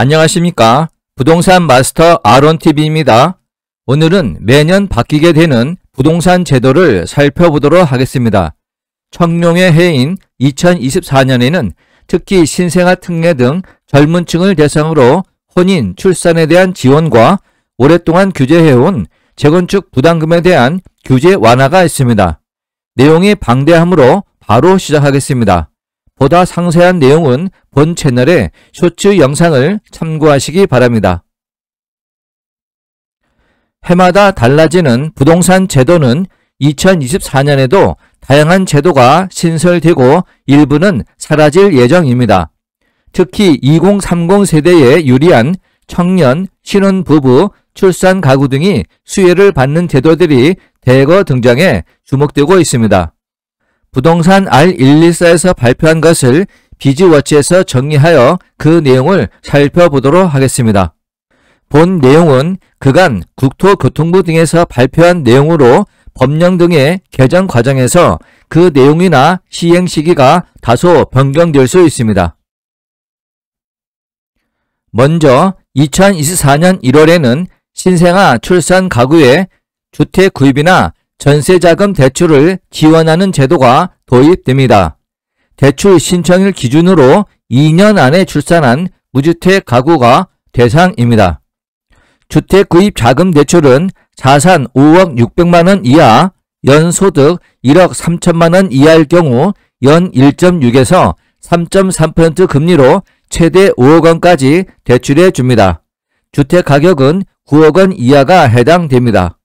안녕하십니까. 부동산 마스터 아론TV입니다. 오늘은 매년 바뀌게 되는 부동산 제도를 살펴보도록 하겠습니다. 청룡의 해인 2024년에는 특히 신생아 특례 등 젊은 층을 대상으로 혼인, 출산에 대한 지원과 오랫동안 규제해온 재건축 부담금에 대한 규제 완화가 있습니다. 내용이 방대하므로 바로 시작하겠습니다. 보다 상세한 내용은 본 채널의 쇼츠 영상을 참고하시기 바랍니다. 해마다 달라지는 부동산 제도는 2024년에도 다양한 제도가 신설되고 일부는 사라질 예정입니다. 특히 2030 세대에 유리한 청년, 신혼부부, 출산 가구 등이 수혜를 받는 제도들이 대거 등장해 주목되고 있습니다. 부동산 R114에서 발표한 것을 비즈워치에서 정리하여 그 내용을 살펴보도록 하겠습니다. 본 내용은 그간 국토교통부 등에서 발표한 내용으로 법령 등의 개정 과정에서 그 내용이나 시행 시기가 다소 변경될 수 있습니다. 먼저 2024년 1월에는 신생아 출산 가구의 주택 구입이나 전세자금 대출을 지원하는 제도가 도입됩니다. 대출 신청일 기준으로 2년 안에 출산한 무주택 가구가 대상입니다. 주택 구입 자금 대출은 자산 5억 600만원 이하, 연소득 1억 3천만원 이하일 경우 연 1.6에서 3.3% 금리로 최대 5억 원까지 대출해 줍니다. 주택 가격은 9억 원 이하가 해당됩니다.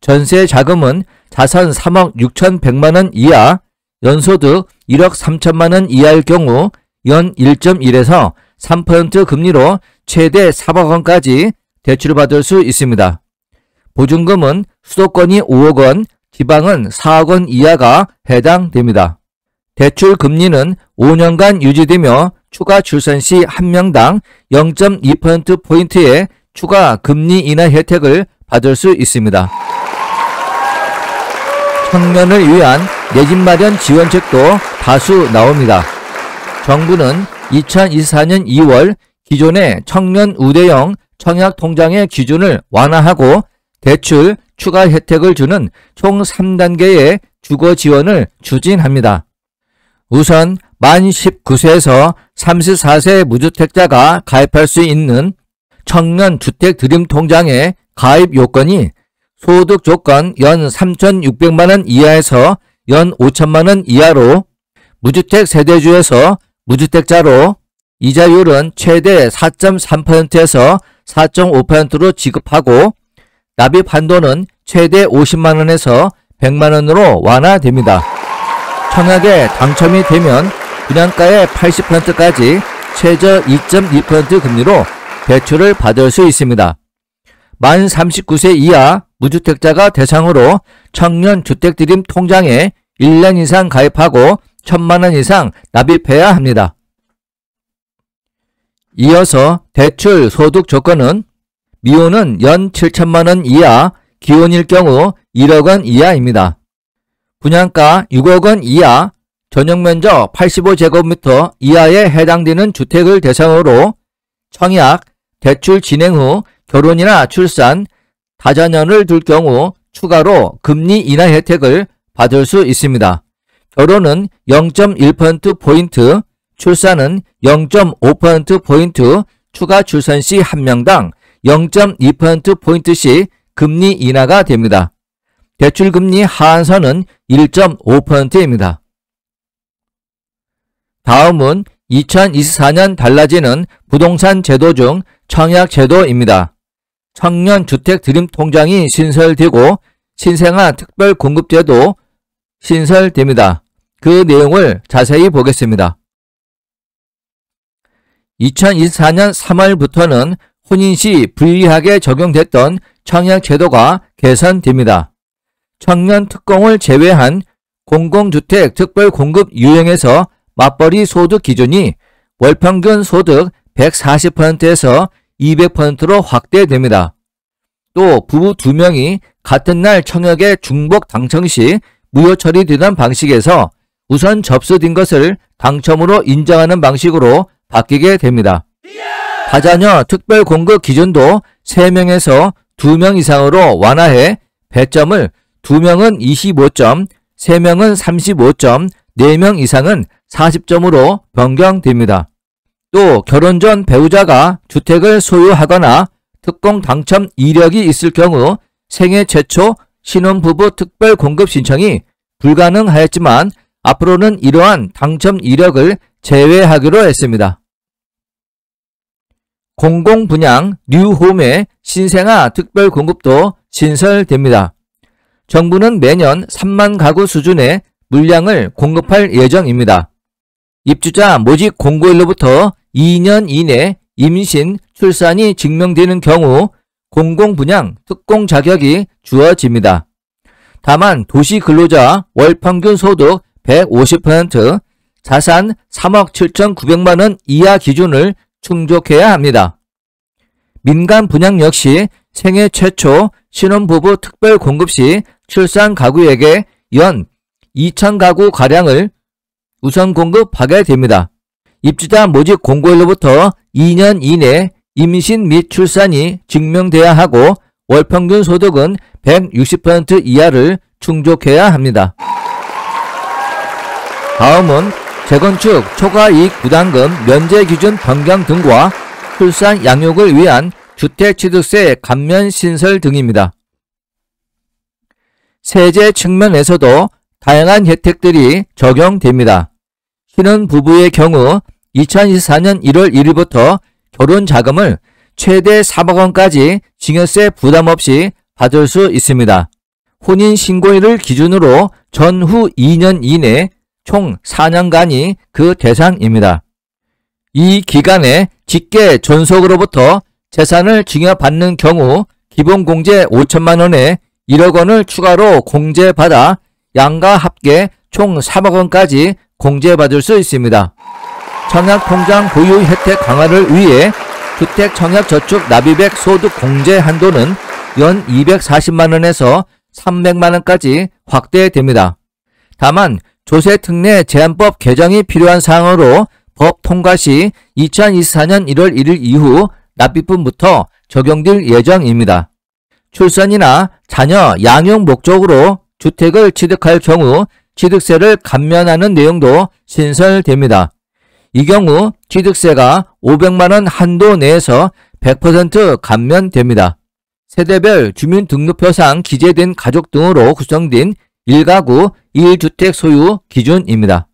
전세 자금은 자산 3억 6,100만원 이하, 연소득 1억 3천만원 이하일 경우 연 1.1에서 3% 금리로 최대 4억 원까지 대출받을 수 있습니다. 보증금은 수도권이 5억 원, 지방은 4억 원 이하가 해당됩니다. 대출 금리는 5년간 유지되며 추가 출산 시 1명당 0.2%포인트의 추가 금리 인하 혜택을 받을 수 있습니다. 청년을 위한 내 집 마련 지원책도 다수 나옵니다. 정부는 2024년 2월 기존의 청년 우대형 청약통장의 기준을 완화하고 대출 추가 혜택을 주는 총 3단계의 주거 지원을 추진합니다. 우선 만 19세에서 34세 무주택자가 가입할 수 있는 청년 주택 드림 통장의 가입 요건이 소득 조건 연 3,600만원 이하에서 연 5천만원 이하로, 무주택 세대주에서 무주택자로, 이자율은 최대 4.3%에서 4.5%로 지급하고 납입 한도는 최대 50만원에서 100만원으로 완화됩니다. 청약에 당첨이 되면 분양가의 80%까지 최저 2.2% 금리로 대출을 받을 수 있습니다. 만 39세 이하 무주택자가 대상으로 청년 주택 드림 통장에 1년 이상 가입하고 1,000만원 이상 납입해야 합니다. 이어서 대출 소득 조건은 미혼은 연 7천만원 이하, 기혼일 경우 1억 원 이하입니다. 분양가 6억 원 이하, 전용면적 85제곱미터 이하에 해당되는 주택을 대상으로 청약, 대출 진행 후 결혼이나 출산, 다자녀를 둘 경우 추가로 금리 인하 혜택을 받을 수 있습니다. 결혼은 0.1%포인트, 출산은 0.5%포인트, 추가 출산 시 1명당 0.2%포인트씩 금리 인하가 됩니다. 대출금리 하한선은 1.5%입니다. 다음은 2024년 달라지는 부동산 제도 중 청약제도입니다. 청년주택 드림 통장이 신설되고 신생아 특별공급제도 신설됩니다. 그 내용을 자세히 보겠습니다. 2024년 3월부터는 혼인 시 불리하게 적용됐던 청약제도가 개선됩니다. 청년특공을 제외한 공공주택 특별공급 유형에서 맞벌이 소득 기준이 월평균 소득 140%에서 200%로 확대됩니다. 또 부부 2명이 같은 날 청약에 중복 당첨 시 무효 처리되던 방식에서 우선 접수된 것을 당첨으로 인정하는 방식으로 바뀌게 됩니다. 다자녀 특별공급 기준도 3명에서 2명 이상으로 완화해 배점을 2명은 25점, 3명은 35점, 4명 이상은 40점으로 변경됩니다. 또 결혼 전 배우자가 주택을 소유하거나 특공 당첨 이력이 있을 경우 생애 최초 신혼부부 특별공급 신청이 불가능하였지만 앞으로는 이러한 당첨 이력을 제외하기로 했습니다. 공공분양 뉴홈의 신생아 특별공급도 신설됩니다. 정부는 매년 3만 가구 수준의 물량을 공급할 예정입니다. 입주자 모집 공고일로부터 2년 이내 임신, 출산이 증명되는 경우 공공분양 특공 자격이 주어집니다. 다만 도시근로자 월평균 소득 150%, 자산 3억 7,900만원 이하 기준을 충족해야 합니다. 민간 분양 역시 생애 최초 신혼부부 특별공급 시 출산 가구에게 연 2,000가구가량을 우선 공급하게 됩니다. 입주자 모집 공고일로부터 2년 이내 임신 및 출산이 증명돼야 하고 월평균 소득은 160% 이하를 충족해야 합니다. 다음은 재건축 초과이익 부담금 면제 기준 변경 등과 출산 양육을 위한 주택취득세 감면 신설 등입니다. 세제 측면에서도 다양한 혜택들이 적용됩니다. 신혼부부의 경우 2024년 1월 1일부터 결혼자금을 최대 3억 원까지 증여세 부담 없이 받을 수 있습니다. 혼인신고일을 기준으로 전후 2년 이내 총 4년간이 그 대상입니다. 이 기간에 직계 존속으로부터 재산을 증여받는 경우 기본공제 5천만 원에 1억 원을 추가로 공제받아 양가 합계 총 3억 원까지 공제받을 수 있습니다. 청약통장 보유 혜택 강화를 위해 주택청약저축 납입액 소득 공제 한도는 연 240만원에서 300만원까지 확대됩니다. 다만 조세특례 제한법 개정이 필요한 사항으로 법 통과 시 2024년 1월 1일 이후 납입분부터 적용될 예정입니다. 출산이나 자녀 양육 목적으로 주택을 취득할 경우 취득세를 감면하는 내용도 신설됩니다. 이 경우 취득세가 500만원 한도 내에서 100% 감면됩니다. 세대별 주민등록표상 기재된 가족 등으로 구성된 1가구 1주택 소유 기준입니다.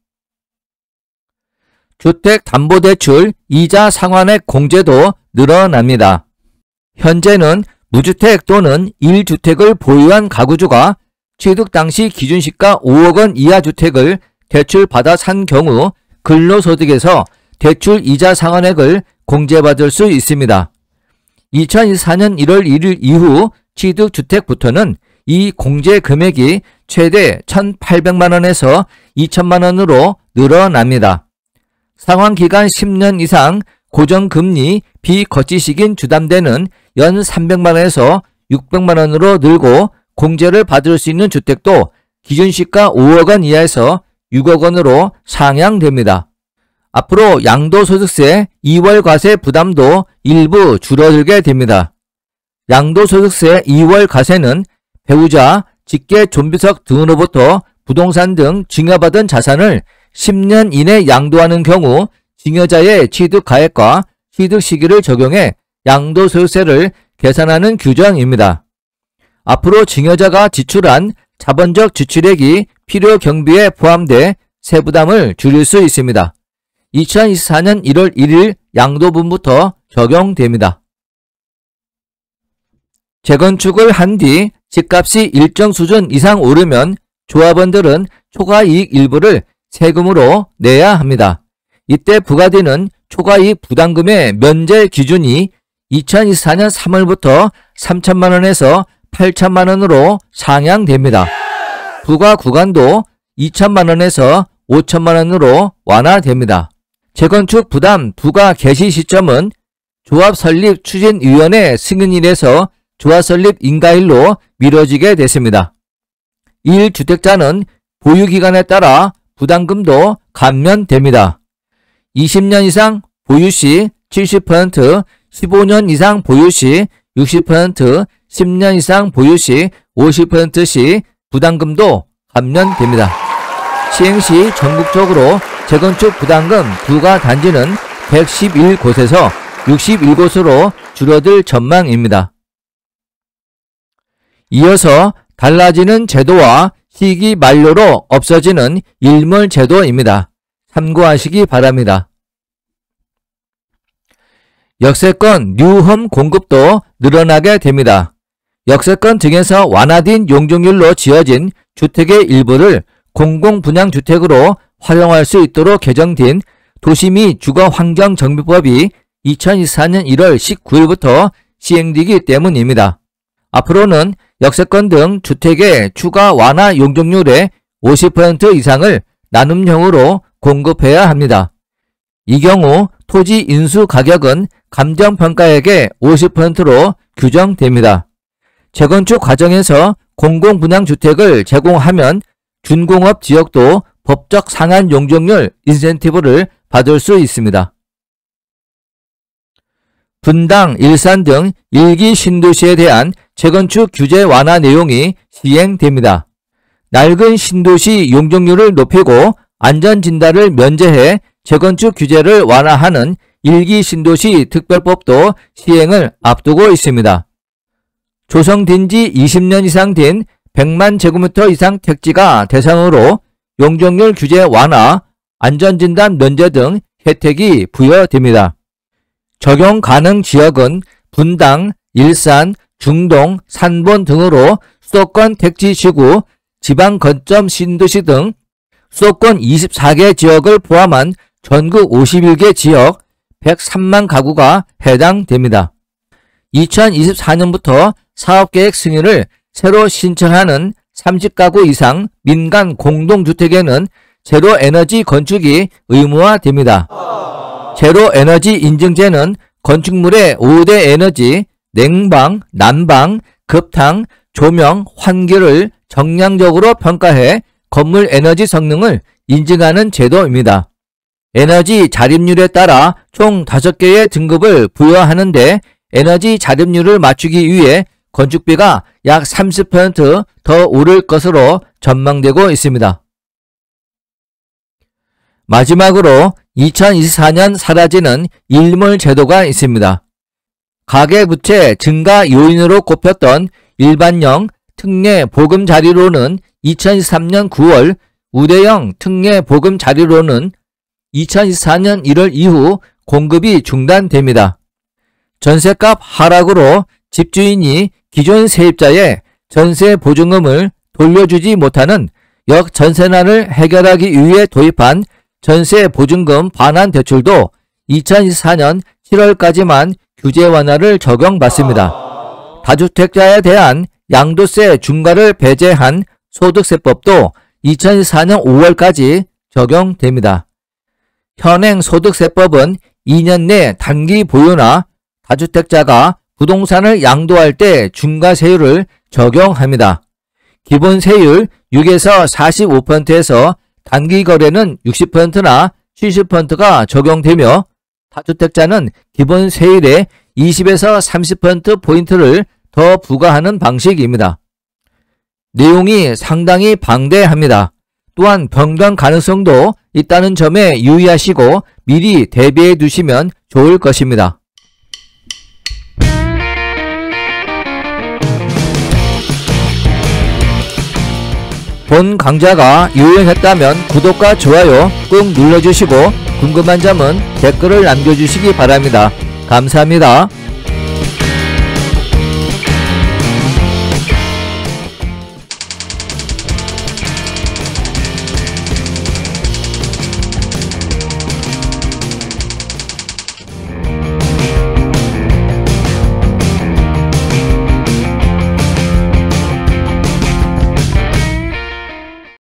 주택담보대출 이자 상환액 공제도 늘어납니다. 현재는 무주택 또는 1주택을 보유한 가구주가 취득 당시 기준시가 5억 원 이하 주택을 대출받아 산 경우 근로소득에서 대출 이자 상환액을 공제받을 수 있습니다. 2024년 1월 1일 이후 취득주택부터는 이 공제 금액이 최대 1,800만원에서 2,000만원으로 늘어납니다. 상환기간 10년 이상 고정금리 비거치식인 주담대는 연 300만원에서 600만원으로 늘고 공제를 받을 수 있는 주택도 기준시가 5억 원 이하에서 6억 원으로 상향됩니다. 앞으로 양도소득세 2월 과세 부담도 일부 줄어들게 됩니다. 양도소득세 2월 과세는 배우자, 직계 존비속 등으로부터 부동산 등 증여받은 자산을 10년 이내 양도하는 경우 증여자의 취득가액과 취득 시기를 적용해 양도소득세를 계산하는 규정입니다. 앞으로 증여자가 지출한 자본적 지출액이 필요 경비에 포함돼 세부담을 줄일 수 있습니다. 2024년 1월 1일 양도분부터 적용됩니다. 재건축을 한 뒤 집값이 일정 수준 이상 오르면 조합원들은 초과이익 일부를 세금으로 내야 합니다. 이때 부과되는 초과이익 부담금의 면제 기준이 2024년 3월부터 3천만원에서 8천만원으로 상향됩니다. 부과 구간도 2천만원에서 5천만원으로 완화됩니다. 재건축 부담 부과 개시 시점은 조합 설립 추진위원회 승인일에서 조합 설립 인가일로 미뤄지게 됐습니다. 1주택자는 보유기간에 따라 부담금도 감면됩니다. 20년 이상 보유 시 70%, 15년 이상 보유 시 60%, 10년 이상 보유 시 50%씩 부담금도 감면됩니다. 시행 시 전국적으로 재건축 부담금 부과 단지는 111곳에서 61곳으로 줄어들 전망입니다. 이어서 달라지는 제도와 시기 만료로 없어지는 일몰 제도입니다. 참고하시기 바랍니다. 역세권 뉴홈 공급도 늘어나게 됩니다. 역세권 등에서 완화된 용적률로 지어진 주택의 일부를 공공분양주택으로 활용할 수 있도록 개정된 도시 및 주거환경정비법이 2024년 1월 19일부터 시행되기 때문입니다. 앞으로는 역세권 등 주택의 추가 완화 용적률의 50% 이상을 나눔형으로 공급해야 합니다. 이 경우 토지 인수 가격은 감정평가액의 50%로 규정됩니다. 재건축 과정에서 공공분양주택을 제공하면 준공업 지역도 법적 상한 용적률 인센티브를 받을 수 있습니다. 분당, 일산 등 1기 신도시에 대한 재건축 규제 완화 내용이 시행됩니다. 낡은 신도시 용적률을 높이고 안전진단을 면제해 재건축 규제를 완화하는 1기 신도시 특별법도 시행을 앞두고 있습니다. 조성된 지 20년 이상 된 100만 제곱미터 이상 택지가 대상으로 용적률 규제 완화, 안전진단 면제 등 혜택이 부여됩니다. 적용 가능 지역은 분당, 일산, 중동, 산본 등으로 수도권 택지지구, 지방거점 신도시 등 수도권 24개 지역을 포함한 전국 51개 지역 103만 가구가 해당됩니다. 2024년부터 사업계획 승인을 새로 신청하는 30가구 이상 민간 공동주택에는 제로에너지 건축이 의무화됩니다. 제로에너지 인증제는 건축물의 5대 에너지, 냉방, 난방, 급탕, 조명, 환기를 정량적으로 평가해 건물 에너지 성능을 인증하는 제도입니다. 에너지 자립률에 따라 총 5개의 등급을 부여하는데 에너지 자립률을 맞추기 위해 건축비가 약 30% 더 오를 것으로 전망되고 있습니다. 마지막으로 2024년 사라지는 일몰 제도가 있습니다. 가계부채 증가 요인으로 꼽혔던 일반형 특례 보금 자리로는 2023년 9월, 우대형 특례 보금 자리로는 2024년 1월 이후 공급이 중단됩니다. 전셋값 하락으로 집주인이 기존 세입자의 전세 보증금을 돌려주지 못하는 역전세난을 해결하기 위해 도입한 전세 보증금 반환 대출도 2024년 7월까지만 규제 완화를 적용받습니다. 다주택자에 대한 양도세 중과를 배제한 소득세법도 2024년 5월까지 적용됩니다. 현행 소득세법은 2년 내 단기 보유나 다주택자가 부동산을 양도할 때 중과세율을 적용합니다. 기본 세율 6에서 45%에서 단기 거래는 60%나 70%가 적용되며 다주택자는 기본 세율의 20에서 30%포인트를 더 부과하는 방식입니다. 내용이 상당히 방대합니다. 또한 변경 가능성도 있다는 점에 유의하시고 미리 대비해 두시면 좋을 것입니다. 본 강좌가 유용했다면 구독과 좋아요 꾹 눌러주시고 궁금한 점은 댓글을 남겨주시기 바랍니다. 감사합니다.